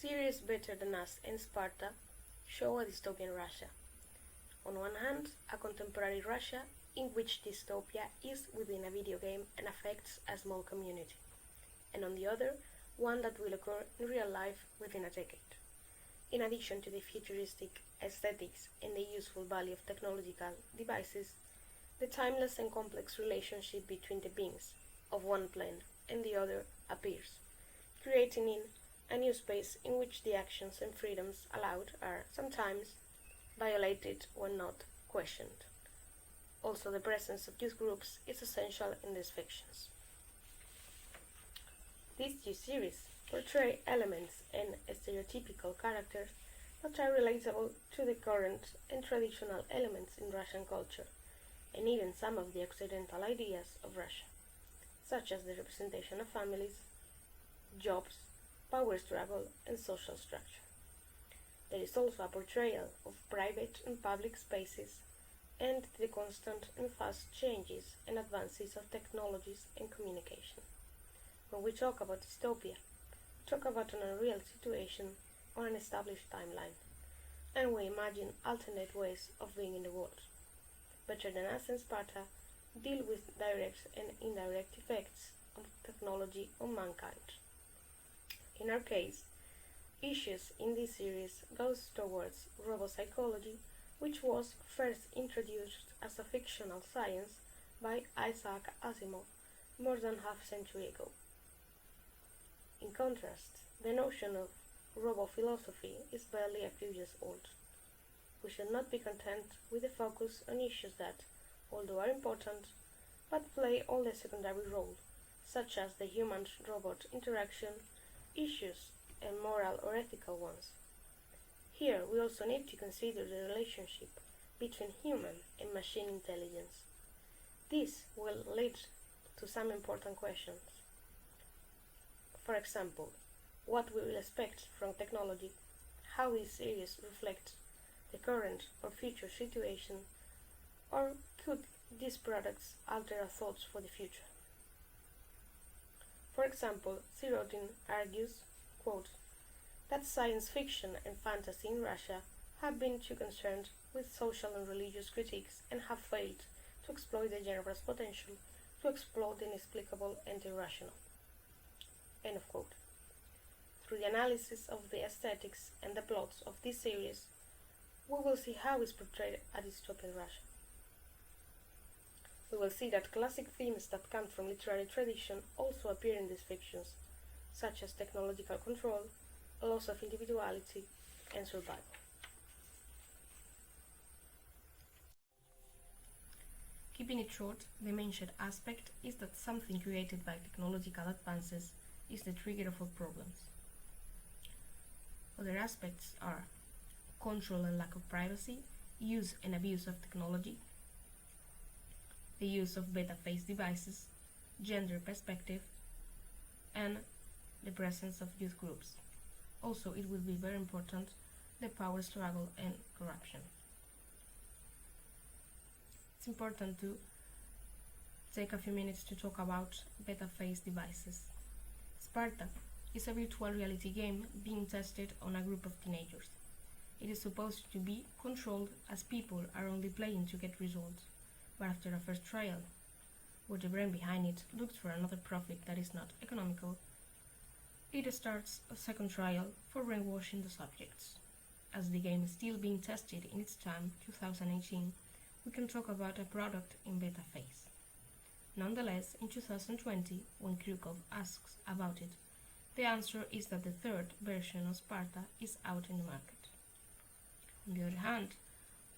Series Better Than Us and Sparta show a dystopian Russia. On one hand, a contemporary Russia in which dystopia is within a video game and affects a small community, and on the other, one that will occur in real life within a decade. In addition to the futuristic aesthetics and the useful value of technological devices, the timeless and complex relationship between the beings of one plane and the other appears, creating in a new space in which the actions and freedoms allowed are sometimes violated when not questioned. Also, the presence of youth groups is essential in these fictions. These two series portray elements and stereotypical characters that are relatable to the current and traditional elements in Russian culture, and even some of the occidental ideas of Russia, such as the representation of families, jobs, power struggle, and social structure. There is also a portrayal of private and public spaces and the constant and fast changes and advances of technologies and communication. When we talk about dystopia, we talk about an unreal situation or an established timeline, and we imagine alternate ways of being in the world. Better Than Us and Sparta deal with direct and indirect effects of technology on mankind. In our case, issues in this series goes towards robopsychology, which was first introduced as a fictional science by Isaac Asimov more than half a century ago. In contrast, the notion of robophilosophy is barely a few years old. We should not be content with the focus on issues that, although are important, but play only a secondary role, such as the human-robot interaction, issues, and moral or ethical ones. Here we also need to consider the relationship between human and machine intelligence. This will lead to some important questions. For example, what we will expect from technology, how this series reflects the current or future situation, or could these products alter our thoughts for the future? For example, Sirotin argues, quote, that science fiction and fantasy in Russia have been too concerned with social and religious critiques and have failed to exploit the genre's potential to explore the inexplicable and irrational. End of quote. Through the analysis of the aesthetics and the plots of this series, we will see how is portrayed a dystopian Russia. We will see that classic themes that come from literary tradition also appear in these fictions, such as technological control, loss of individuality, and survival. Keeping it short, the main shared aspect is that something created by technological advances is the trigger of all problems. Other aspects are control and lack of privacy, use and abuse of technology, the use of beta-phase devices, gender perspective, and the presence of youth groups. Also, it will be very important, the power struggle and corruption. It's important to take a few minutes to talk about beta-phase devices. Sparta is a virtual reality game being tested on a group of teenagers. It is supposed to be controlled as people are only playing to get results, but after a first trial, where the brain behind it looks for another profit that is not economical, it starts a second trial for brainwashing the subjects. As the game is still being tested in its time, 2018, we can talk about a product in beta phase. Nonetheless, in 2020, when Krukov asks about it, the answer is that the third version of Sparta is out in the market. On the other hand,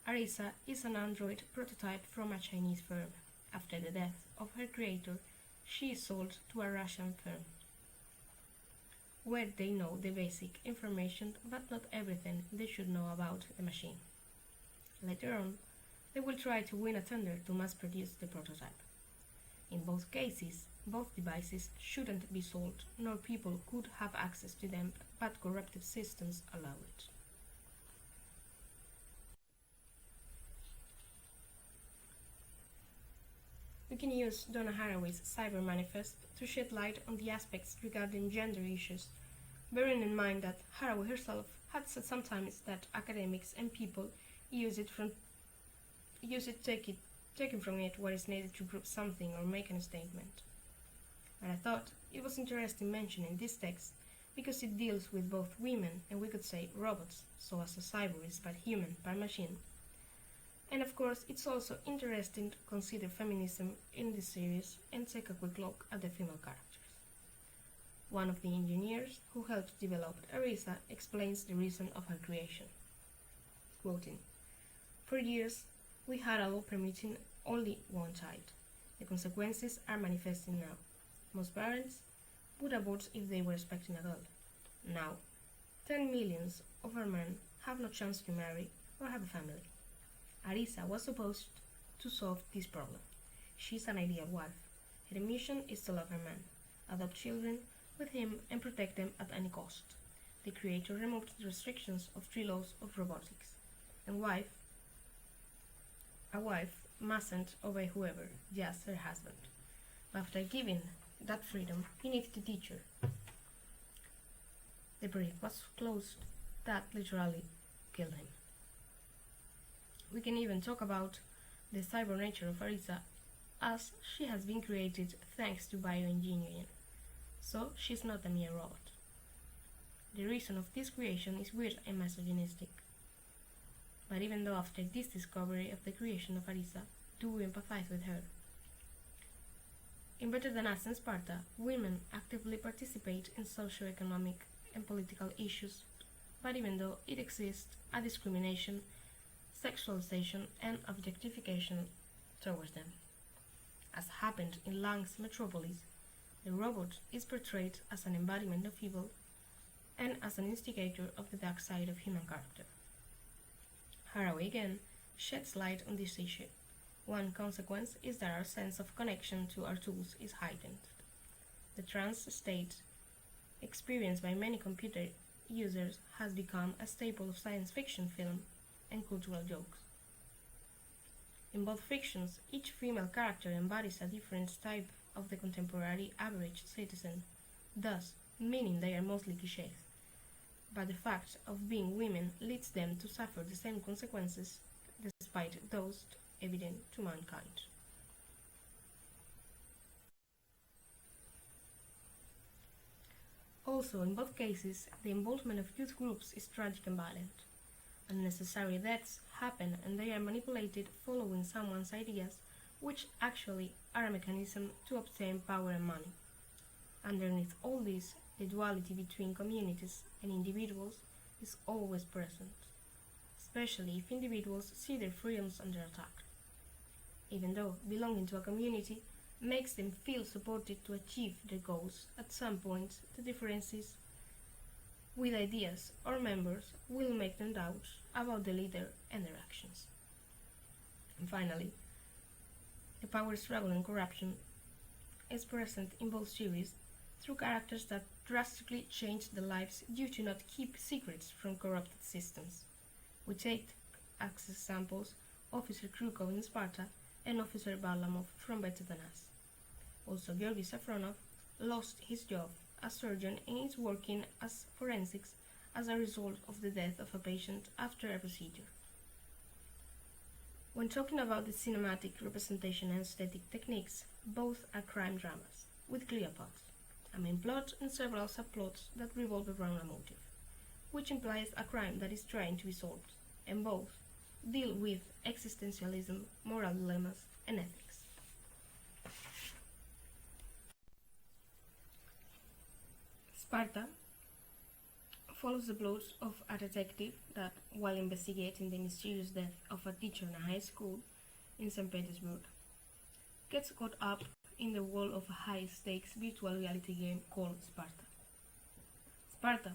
Arisa is an Android prototype from a Chinese firm. After the death of her creator, she is sold to a Russian firm, where they know the basic information but not everything they should know about the machine. Later on, they will try to win a tender to mass-produce the prototype. In both cases, both devices shouldn't be sold, nor people could have access to them, but corrupted systems allow it. We can use Donna Haraway's Cyber Manifest to shed light on the aspects regarding gender issues bearing in mind that Haraway herself had said sometimes that academics and people use it from use it taking from it what is needed to prove something or make a statement. And I thought it was interesting mentioning this text because it deals with both women and we could say robots, so as a cyborg is but human by machine. And of course, it's also interesting to consider feminism in this series and take a quick look at the female characters. One of the engineers who helped develop Arisa explains the reason of her creation. Quoting, "For years, we had a law permitting only one child. The consequences are manifesting now. Most parents would abort if they were expecting a girl. Now, 10 millions of our men have no chance to marry or have a family. Arisa was supposed to solve this problem. She's an ideal wife. Her mission is to love her man, adopt children with him and protect them at any cost. The creator removed the restrictions of 3 laws of robotics. And a wife mustn't obey whoever, just her husband. But after giving that freedom, he needed to teach her. The project was closed. That literally killed him." We can even talk about the cyber nature of Arisa, as she has been created thanks to bioengineering, so she's not a mere robot. The reason of this creation is weird and misogynistic. But even though after this discovery of the creation of Arisa, do we empathize with her? In Better Than Us and Sparta, women actively participate in socio-economic and political issues, but even though it exists, a discrimination, sexualization, and objectification towards them. As happened in Lang's Metropolis, the robot is portrayed as an embodiment of evil and as an instigator of the dark side of human character. Haraway again sheds light on this issue. One consequence is that our sense of connection to our tools is heightened. The trance state experienced by many computer users has become a staple of science fiction film and cultural jokes. In both fictions, each female character embodies a different type of the contemporary average citizen, thus meaning they are mostly clichés. But the fact of being women leads them to suffer the same consequences, despite those evident to mankind. Also, in both cases, the involvement of youth groups is tragic and violent. Unnecessary deaths happen and they are manipulated following someone's ideas, which actually are a mechanism to obtain power and money. Underneath all this, the duality between communities and individuals is always present, especially if individuals see their freedoms under attack. Even though belonging to a community makes them feel supported to achieve their goals, at some point the differences with ideas or members will make them doubt about the leader and their actions. And finally, the power struggle and corruption is present in both series through characters that drastically change their lives due to not keep secrets from corrupted systems. We take as examples Officer Krukov in Sparta and Officer Varlamov from Better Than Us. Also, Georgy Safronov lost his job as surgeon and is working as forensics as a result of the death of a patient after a procedure. When talking about the cinematic representation and aesthetic techniques, both are crime dramas, with clear plots, a main plot and several subplots that revolve around a motive, which implies a crime that is trying to be solved, and both deal with existentialism, moral dilemmas, and ethics. Sparta follows the plots of a detective that, while investigating the mysterious death of a teacher in a high school in St. Petersburg, gets caught up in the world of a high-stakes virtual reality game called Sparta. Sparta,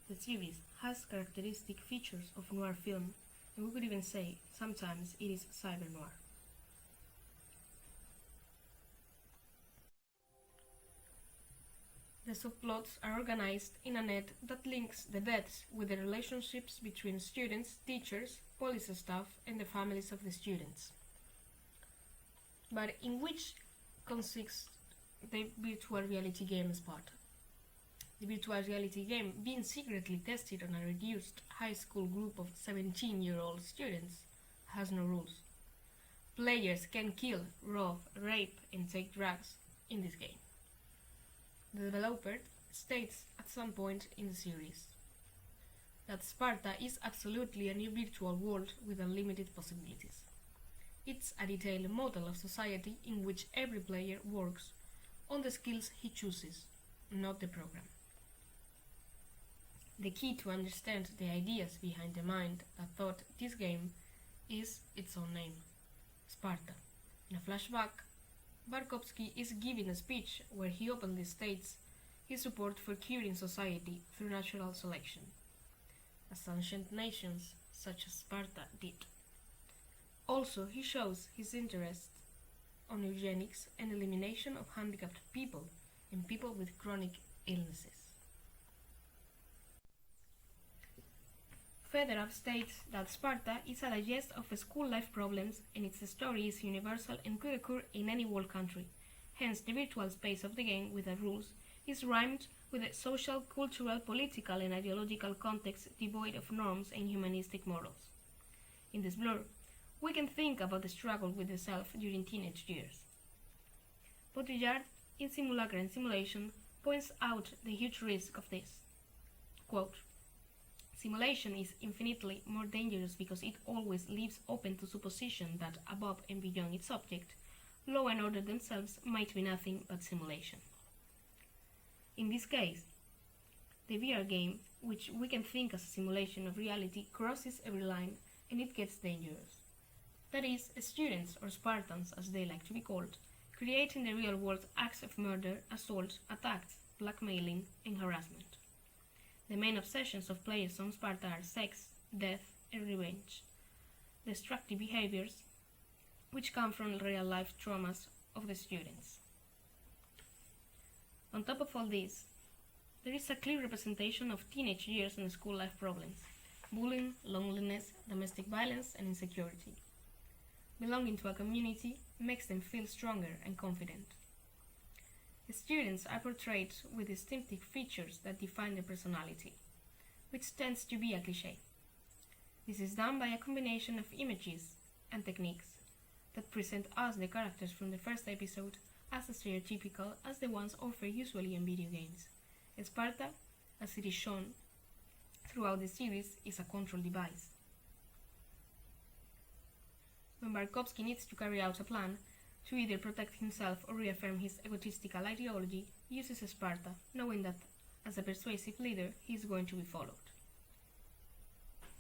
the series, has characteristic features of noir film, and we could even say sometimes it is cyber noir. The subplots are organized in a net that links the deaths with the relationships between students, teachers, police staff, and the families of the students. But in which consists the virtual reality game Sparta? the virtual reality game being secretly tested on a reduced high school group of 17-year-old students has no rules. Players can kill, rob, rape, and take drugs in this game. The developer states at some point in the series that Sparta is absolutely a new virtual world with unlimited possibilities. It's a detailed model of society in which every player works on the skills he chooses, not the program. The key to understand the ideas behind the mind that thought this game is its own name, Sparta. In a flashback, Barkovsky is giving a speech where he openly states his support for curing society through natural selection, as ancient nations such as Sparta did. Also, he shows his interest on eugenics and elimination of handicapped people and people with chronic illnesses. Fedorov states that Sparta is a digest of school life problems and its story is universal and could occur in any world country. Hence, the virtual space of the game with the rules is rhymed with a social, cultural, political, and ideological context devoid of norms and humanistic morals. In this blur, we can think about the struggle with the self during teenage years. Baudrillard, in Simulacra and Simulation, points out the huge risk of this. Quote, simulation is infinitely more dangerous because it always leaves open to supposition that above and beyond its object, law and order themselves might be nothing but simulation. In this case, the VR game, which we can think as a simulation of reality, crosses every line and it gets dangerous. That is, students, or Spartans as they like to be called, create in the real world acts of murder, assault, attacks, blackmailing, and harassment. The main obsessions of players on Sparta are sex, death, and revenge, destructive behaviors which come from real-life traumas of the students. On top of all this, there is a clear representation of teenage years and school life problems, bullying, loneliness, domestic violence, and insecurity. Belonging to a community makes them feel stronger and confident. The students are portrayed with distinctive features that define their personality, which tends to be a cliché. This is done by a combination of images and techniques that present us the characters from the first episode as stereotypical as the ones offered usually in video games. Sparta, as it is shown throughout the series, is a control device. When Barkovsky needs to carry out a plan to either protect himself or reaffirm his egotistical ideology, he uses Sparta, knowing that as a persuasive leader he is going to be followed.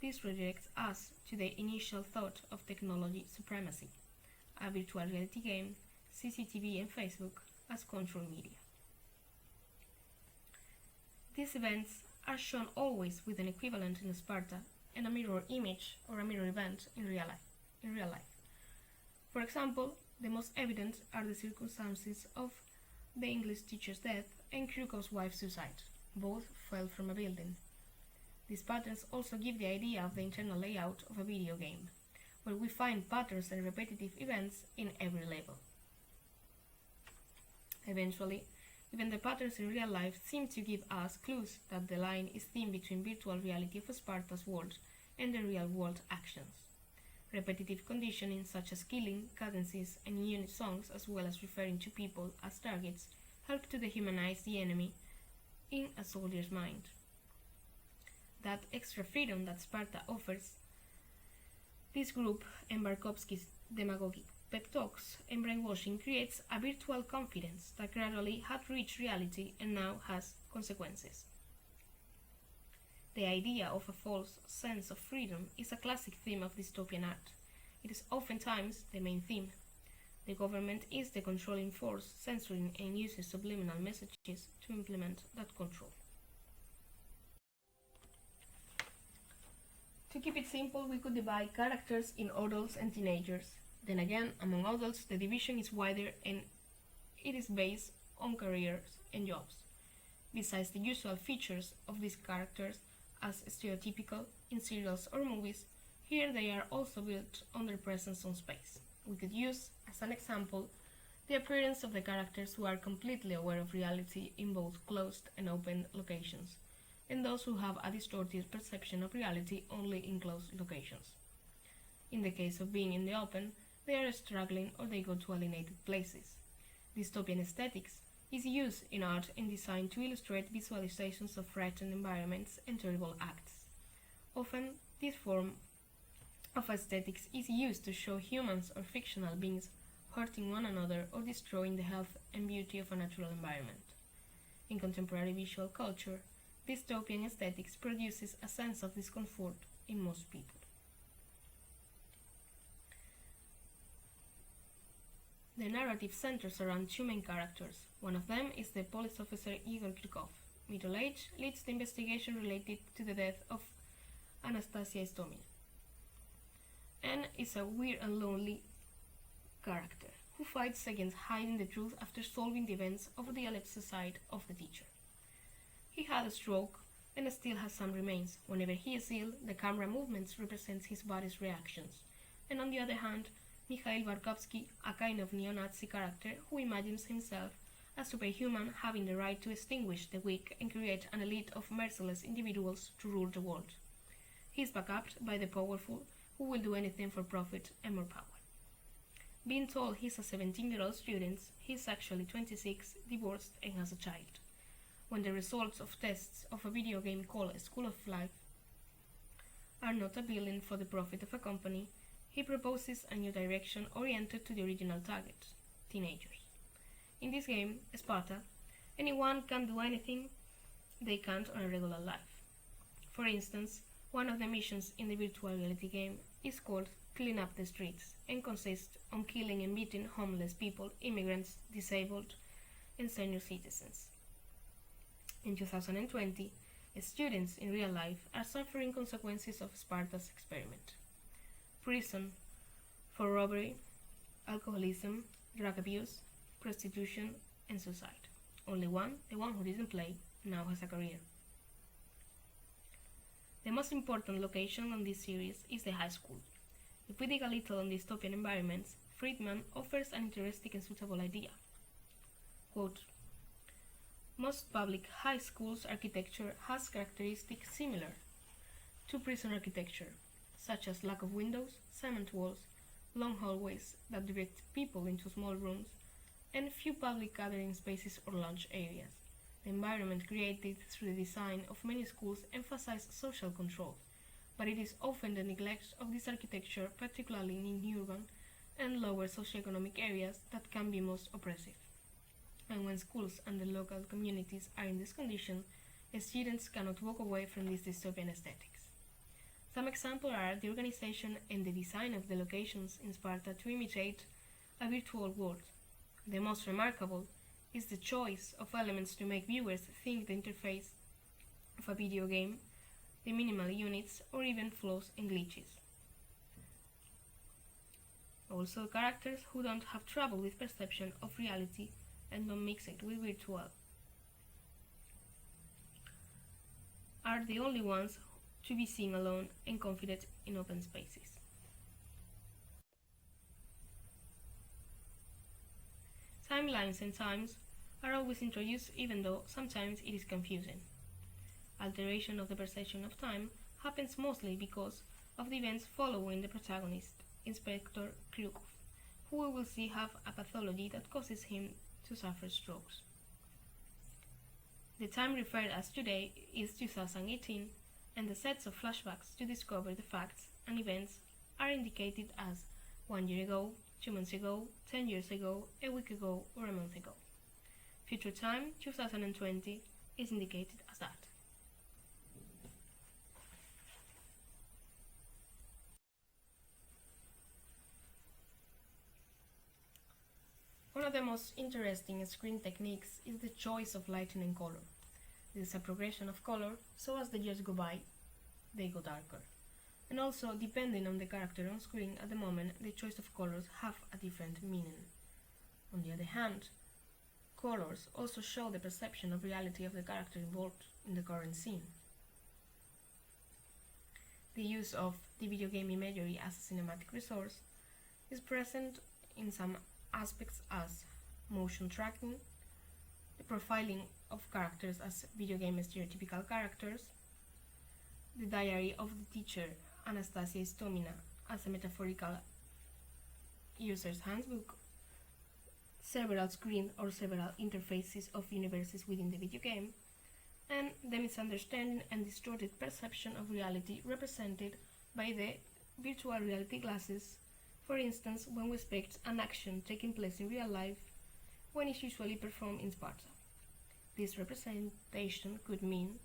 This redirects us to the initial thought of technology supremacy, a virtual reality game, CCTV and Facebook as control media. These events are shown always with an equivalent in Sparta and a mirror image or a mirror event in real life. For example, the most evident are the circumstances of the English teacher's death and Krukov's wife's suicide. Both fell from a building. These patterns also give the idea of the internal layout of a video game, where we find patterns and repetitive events in every level. Eventually, even the patterns in real life seem to give us clues that the line is thin between virtual reality of Sparta's world and the real-world actions. Repetitive conditioning such as killing, cadences, and unit songs, as well as referring to people as targets, help to dehumanize the enemy in a soldier's mind. That extra freedom that Sparta offers this group and Barkovsky's demagogic pep talks and brainwashing creates a virtual confidence that gradually had reached reality and now has consequences. The idea of a false sense of freedom is a classic theme of dystopian art. It is oftentimes the main theme. The government is the controlling force, censoring and uses subliminal messages to implement that control. To keep it simple, we could divide characters in adults and teenagers. Then again, among adults, the division is wider and it is based on careers and jobs. Besides the usual features of these characters, as stereotypical in serials or movies, here they are also built on their presence on space. We could use, as an example, The appearance of the characters who are completely aware of reality in both closed and open locations, and those who have a distorted perception of reality only in closed locations. In the case of being in the open, they are struggling or they go to alienated places. Dystopian aesthetics is used in art and design to illustrate visualizations of threatened environments and terrible acts. Often, this form of aesthetics is used to show humans or fictional beings hurting one another or destroying the health and beauty of a natural environment. In contemporary visual culture, dystopian aesthetics produces a sense of discomfort in most people. The narrative centers around two main characters. One of them is the police officer Igor Kirkov. Middle-aged, leads the investigation related to the death of Anastasia Istomin, and is a weird and lonely character who fights against hiding the truth after solving the events of the alleged suicide of the teacher. He had a stroke and still has some remains. Whenever he is ill, the camera movements represent his body's reactions. And on the other hand, Mikhail Barkovsky, a kind of neo-Nazi character who imagines himself as superhuman, having the right to extinguish the weak and create an elite of merciless individuals to rule the world. He is backed by the powerful, who will do anything for profit and more power. Being told he's a 17-year-old student, he is actually 26, divorced, and has a child. When the results of tests of a video game called School of Life are not appealing for the profit of a company, he proposes a new direction oriented to the original target, teenagers. In this game, Sparta, anyone can do anything they can't on a regular life. For instance, one of the missions in the virtual reality game is called Clean Up the Streets and consists on killing and beating homeless people, immigrants, disabled, and senior citizens. In 2020, students in real life are suffering consequences of Sparta's experiment. Prison for robbery, alcoholism, drug abuse, prostitution, and suicide. Only one, the one who didn't play, now has a career. The most important location on this series is the high school. If we dig a little on dystopian environments, Friedman offers an interesting and suitable idea. Quote, most public high schools' architecture has characteristics similar to prison architecture, such as lack of windows, cement walls, long hallways that direct people into small rooms, and few public gathering spaces or lunch areas. The environment created through the design of many schools emphasizes social control, but it is often the neglect of this architecture, particularly in urban and lower socioeconomic areas, that can be most oppressive. And when schools and the local communities are in this condition, students cannot walk away from these dystopian aesthetics. Some examples are the organization and the design of the locations in Sparta to imitate a virtual world. The most remarkable is the choice of elements to make viewers think the interface of a video game, the minimal units, or even flaws and glitches. Also, characters who don't have trouble with perception of reality and don't mix it with virtual are the only ones to be seen alone and confident in open spaces. Timelines and times are always introduced, even though sometimes it is confusing. Alteration of the perception of time happens mostly because of the events following the protagonist, Inspector Kryukov, who we will see have a pathology that causes him to suffer strokes. The time referred as today is 2018, and the sets of flashbacks to discover the facts and events are indicated as 1 year ago, 2 months ago, 10 years ago, a week ago, or a month ago. Future time, 2020, is indicated as that. One of the most interesting screen techniques is the choice of lighting and color. This is a progression of color, so as the years go by, they go darker. And also, depending on the character on screen at the moment, the choice of colors have a different meaning. On the other hand, colors also show the perception of reality of the character involved in the current scene. The use of the video game imagery as a cinematic resource is present in some aspects as motion tracking, the profiling of characters as video game stereotypical characters, the diary of the teacher Anastasia Istomina as a metaphorical user's handbook, several screens or several interfaces of universes within the video game, and the misunderstanding and distorted perception of reality represented by the virtual reality glasses, for instance, when we expect an action taking place in real life when it's usually performed in Sparta. This representation could mean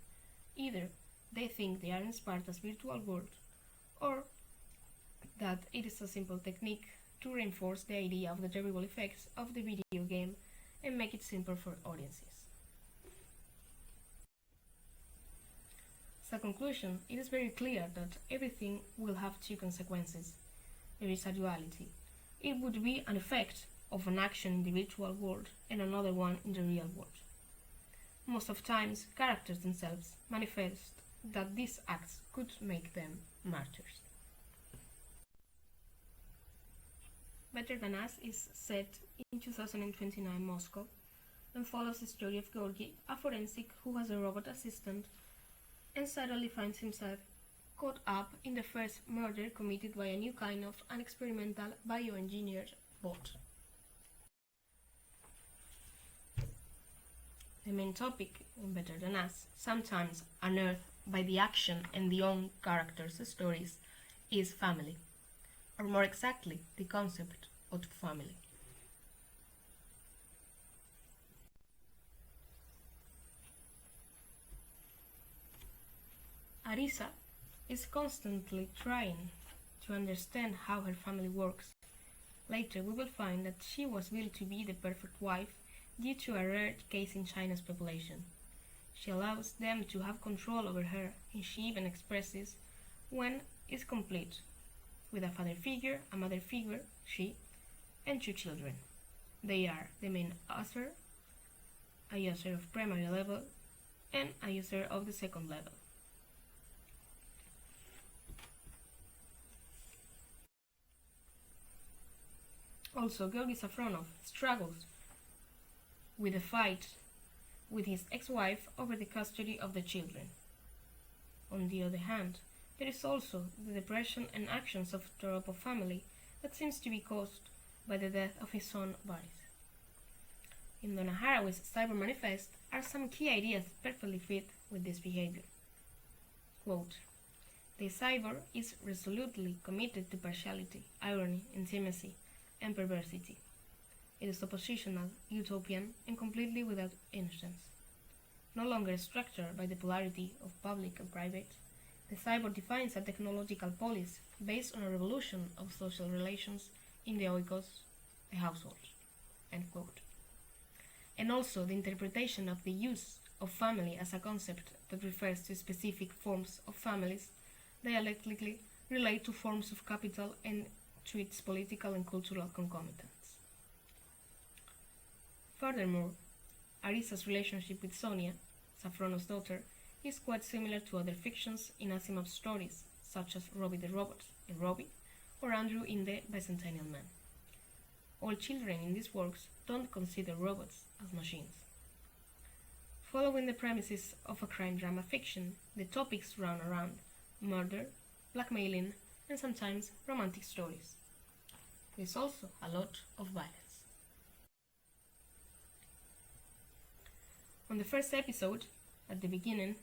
either they think they are in Sparta's virtual world, or that it is a simple technique to reinforce the idea of the terrible effects of the video game and make it simple for audiences. As a conclusion, it is very clear that everything will have two consequences. There is a duality. It would be an effect of an action in the virtual world and another one in the real world. Most of times, characters themselves manifest that these acts could make them martyrs. Better Than Us is set in 2029 Moscow and follows the story of Georgi, a forensic who has a robot assistant and suddenly finds himself caught up in the first murder committed by a new kind of an experimental bioengineered bot. The main topic in Better Than Us, sometimes unearthed by the action and the own characters' stories, is family, or more exactly, the concept of family. Arisa is constantly trying to understand how her family works. Later we will find that she was built to be the perfect wife due to a rare case in China's population. She allows them to have control over her, and she even expresses when is complete, with a father figure, a mother figure, she, and two children. They are the main user, a user of primary level, and a user of the second level. Also, Georgi Safronov struggles with a fight with his ex-wife over the custody of the children. On the other hand, there is also the depression and actions of Toropov family that seems to be caused by the death of his son Boris. In Donna Haraway's Cyber Manifest are some key ideas that perfectly fit with this behavior. Quote, "The cyber is resolutely committed to partiality, irony, intimacy, and perversity. It is oppositional, utopian, and completely without innocence. No longer structured by the polarity of public and private, the cyber defines a technological polis based on a revolution of social relations in the oikos, the household." End quote. And also the interpretation of the use of family as a concept that refers to specific forms of families dialectically relate to forms of capital and to its political and cultural concomitants. Furthermore, Arisa's relationship with Sonia, Safronov's daughter, is quite similar to other fictions in Asimov's stories, such as Robbie the Robot in Robbie, or Andrew in The Bicentennial Man. All children in these works don't consider robots as machines. Following the premises of a crime drama fiction, the topics run around murder, blackmailing, and sometimes romantic stories. There is also a lot of violence. On the first episode, at the beginning,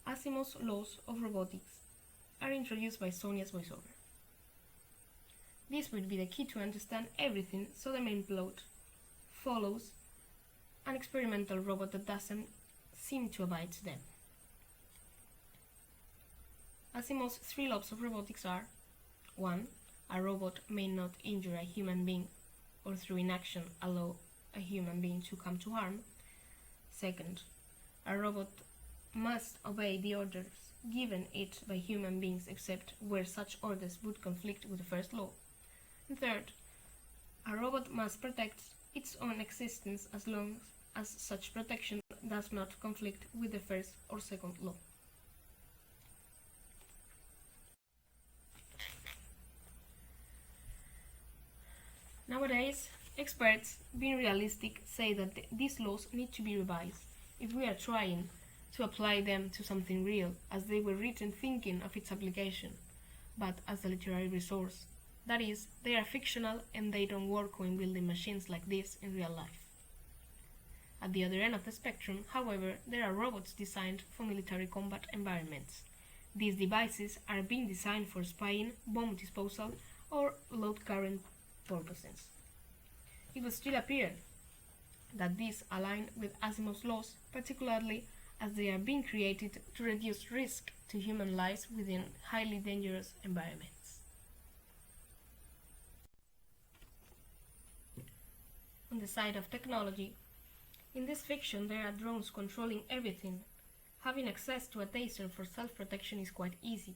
Asimov's laws of robotics are introduced by Sonia's voiceover. This would be the key to understand everything, so the main plot follows an experimental robot that doesn't seem to abide to them. Asimov's three laws of robotics are: 1. A robot may not injure a human being or through inaction allow a human being to come to harm. 2. A robot must obey the orders given it by human beings except where such orders would conflict with the first law. And 3. A robot must protect its own existence as long as such protection does not conflict with the first or second law. Nowadays, Experts, being realistic, say that these laws need to be revised if we are trying to apply them to something real, as they were written thinking of its application, but as a literary resource. That is, they are fictional and they don't work when building machines like this in real life. At the other end of the spectrum, however, there are robots designed for military combat environments. These devices are being designed for spying, bomb disposal, or low current purposes. It would still appear that these align with Asimov's laws, particularly as they are being created to reduce risk to human lives within highly dangerous environments. On the side of technology, in this fiction there are drones controlling everything. Having access to a taser for self-protection is quite easy.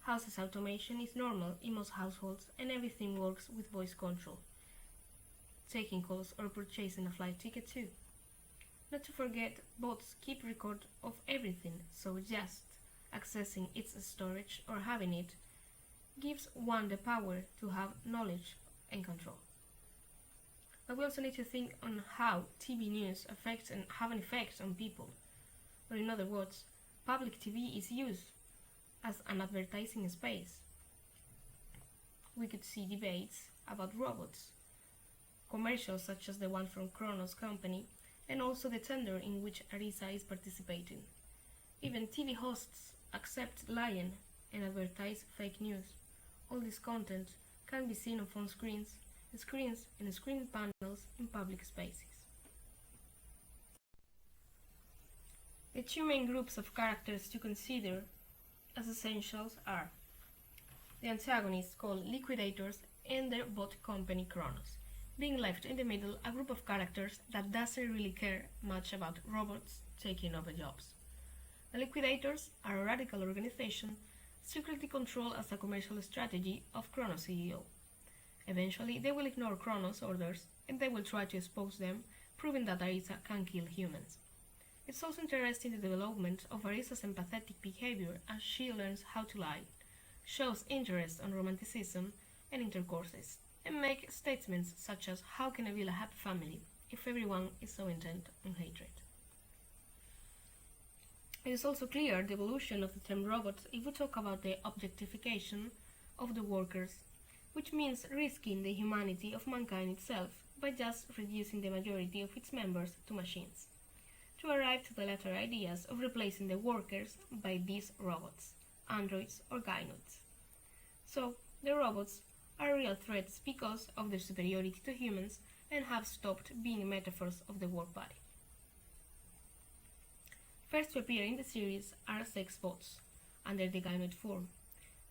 Houses automation is normal in most households and everything works with voice control. Taking calls or purchasing a flight ticket too. Not to forget, bots keep record of everything, so just accessing its storage or having it gives one the power to have knowledge and control. But we also need to think on how TV news affects and have an effect on people. Or in other words, public TV is used as an advertising space. We could see debates about robots, commercials such as the one from Kronos company, and also the tender in which Arisa is participating. Even TV hosts accept lying and advertise fake news. All this content can be seen on phone screens and screen panels in public spaces. The two main groups of characters to consider as essentials are the antagonists called Liquidators and their bot company Kronos, being left in the middle a group of characters that doesn't really care much about robots taking over jobs. The Liquidators are a radical organization secretly controlled as a commercial strategy of Kronos' CEO. Eventually, they will ignore Kronos' orders and they will try to expose them, proving that Arisa can kill humans. It's also interesting the development of Arisa's empathetic behavior as she learns how to lie, shows interest on romanticism and intercourses, and make statements such as how can I build a happy family if everyone is so intent on hatred. It is also clear the evolution of the term robots if we talk about the objectification of the workers, which means risking the humanity of mankind itself by just reducing the majority of its members to machines, to arrive to the latter ideas of replacing the workers by these robots, androids or gynoids. So, the robots are real threats because of their superiority to humans and have stopped being metaphors of the work body. First to appear in the series are sex bots, under the gynoid form.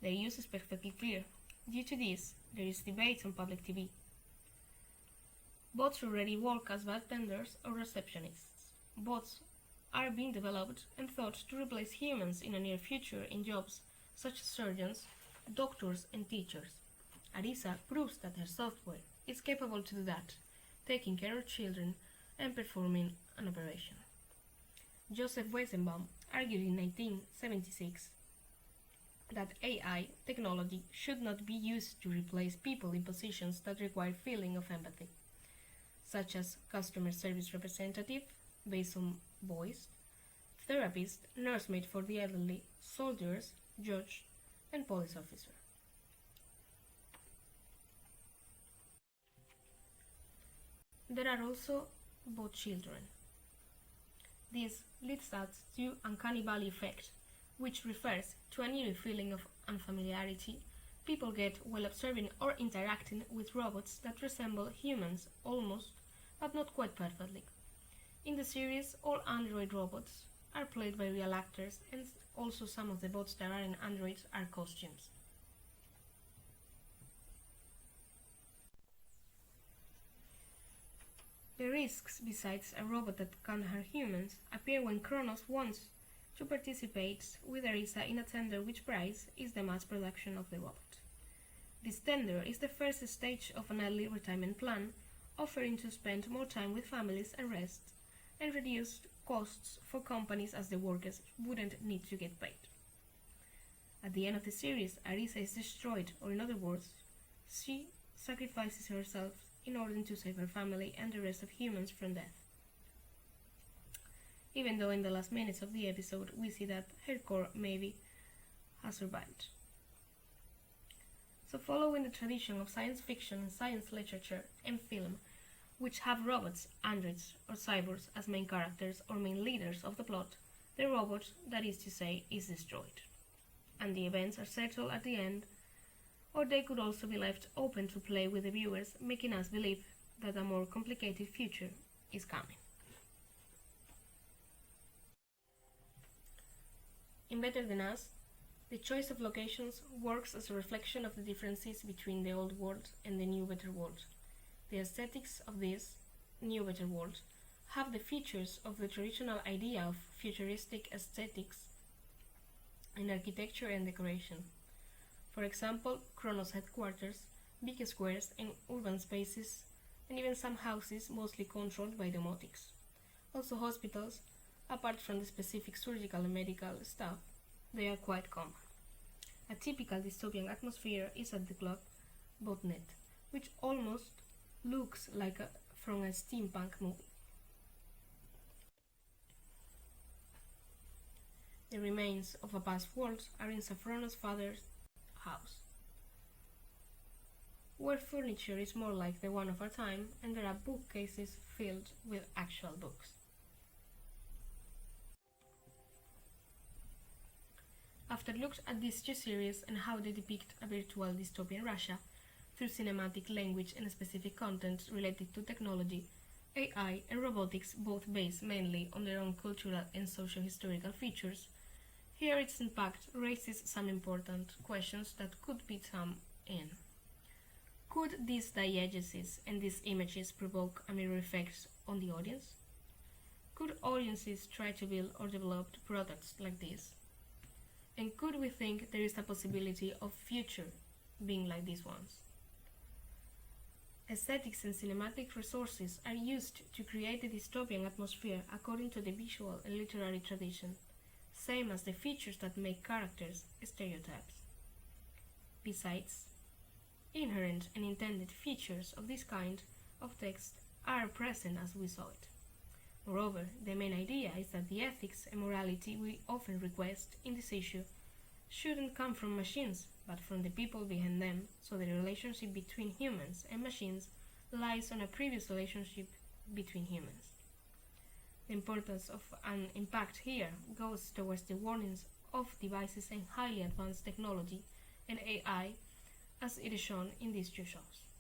Their use is perfectly clear. Due to this, there is debate on public TV. Bots already work as bartenders or receptionists. Bots are being developed and thought to replace humans in a near future in jobs such as surgeons, doctors and teachers. Arisa proves that her software is capable to do that, taking care of children and performing an operation. Joseph Weizenbaum argued in 1976 that AI technology should not be used to replace people in positions that require feeling of empathy, such as customer service representative, based on voice, therapist, nursemaid for the elderly, soldiers, judge, and police officer. There are also bot children. This leads us to uncanny valley effect, which refers to an eerie feeling of unfamiliarity people get while observing or interacting with robots that resemble humans almost, but not quite perfectly. In the series, all android robots are played by real actors, and also some of the bots that are in androids are costumes. The risks, besides a robot that can harm humans, appear when Kronos wants to participate with Arisa in a tender which price is the mass production of the robot. This tender is the first stage of an early retirement plan, offering to spend more time with families and rest, and reduce costs for companies as the workers wouldn't need to get paid. At the end of the series, Arisa is destroyed, or in other words, she sacrifices herself in order to save her family and the rest of humans from death. Even though in the last minutes of the episode we see that her core maybe has survived. So following the tradition of science fiction and science literature and film, which have robots, androids, or cyborgs as main characters or main leaders of the plot, the robot, that is to say, is destroyed. And the events are settled at the end, or they could also be left open to play with the viewers, making us believe that a more complicated future is coming. In Better Than Us, the choice of locations works as a reflection of the differences between the old world and the new better world. The aesthetics of this new better world have the features of the traditional idea of futuristic aesthetics in architecture and decoration. For example, Kronos headquarters, big squares and urban spaces, and even some houses mostly controlled by domotics. Also hospitals, apart from the specific surgical and medical staff, they are quite common. A typical dystopian atmosphere is at the club Botnet, which almost looks like from a steampunk movie. The remains of a past world are in Safrona's father's house, where furniture is more like the one of our time, and there are bookcases filled with actual books. After looked at these two series and how they depict a virtual dystopian Russia through cinematic language and specific content related to technology, AI and robotics, both based mainly on their own cultural and socio-historical features, here its impact raises some important questions that could be summed in. Could these diegesis and these images provoke a mirror effect on the audience? Could audiences try to build or develop products like this? And could we think there is a possibility of future being like these ones? Aesthetics and cinematic resources are used to create a dystopian atmosphere according to the visual and literary tradition, same as the features that make characters stereotypes. Besides, inherent and intended features of this kind of text are present as we saw it. Moreover, the main idea is that the ethics and morality we often request in this issue shouldn't come from machines, but from the people behind them, so the relationship between humans and machines lies on a previous relationship between humans. The importance of an impact here goes towards the warnings of devices and highly advanced technology and AI, as it is shown in these two shows.